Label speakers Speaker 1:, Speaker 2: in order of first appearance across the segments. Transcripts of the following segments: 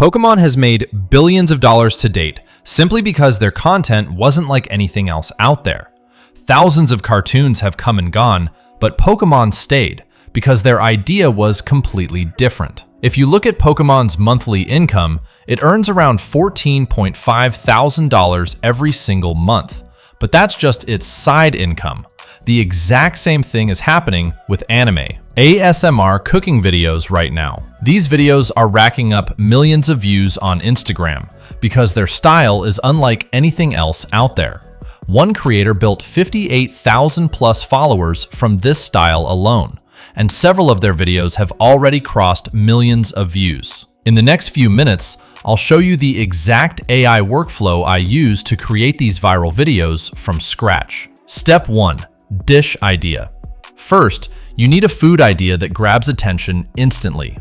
Speaker 1: Pokemon has made billions of dollars to date simply because their content wasn't like anything else out there. Thousands of cartoons have come and gone, but Pokemon stayed because their idea was completely different. If you look at Pokemon's monthly income, it earns around $14.5 thousand every single month, but that's just its side income. The exact same thing is happening with anime. ASMR cooking videos right now. These videos are racking up millions of views on Instagram because their style is unlike anything else out there. One creator built 58,000 plus followers from this style alone, and several of their videos have already crossed millions of views. In the next few minutes, I'll show you the exact AI workflow I use to create these viral videos from scratch. Step 1. Dish idea. First, you need a food idea that grabs attention instantly.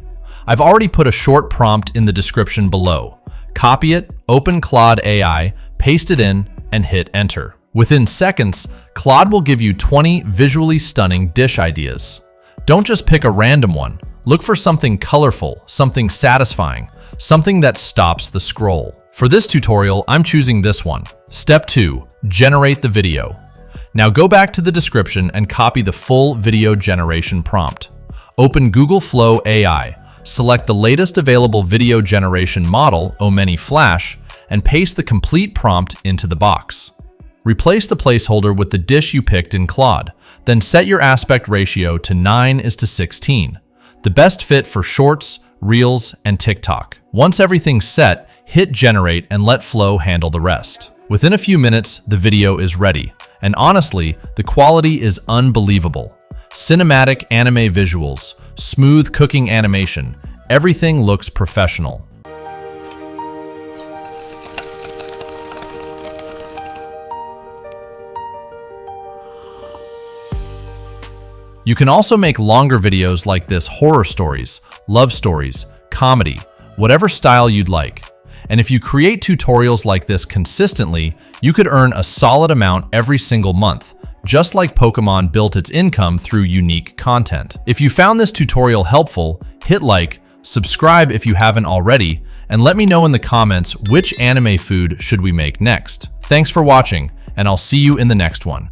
Speaker 1: I've already put a short prompt in the description below. Copy it, open Claude AI, paste it in, and hit enter. Within seconds, Claude will give you 20 visually stunning dish ideas. Don't just pick a random one. Look for something colorful, something satisfying, something that stops the scroll. For this tutorial, I'm choosing this one. Step 2. Generate the video. Now go back to the description and copy the full video generation prompt. Open Google Flow AI, select the latest available video generation model, Omni Flash, and paste the complete prompt into the box. Replace the placeholder with the dish you picked in Claude, then set your aspect ratio to 9:16, the best fit for Shorts, Reels, and TikTok. Once everything's set, hit generate and let Flow handle the rest. Within a few minutes, the video is ready. And honestly, the quality is unbelievable. Cinematic anime visuals, smooth cooking animation, everything looks professional. You can also make longer videos like this: horror stories, love stories, comedy, whatever style you'd like. And if you create tutorials like this consistently, you could earn a solid amount every single month, just like Pokemon built its income through unique content. If you found this tutorial helpful, hit like, subscribe if you haven't already, and let me know in the comments which anime food should we make next. Thanks for watching, and I'll see you in the next one.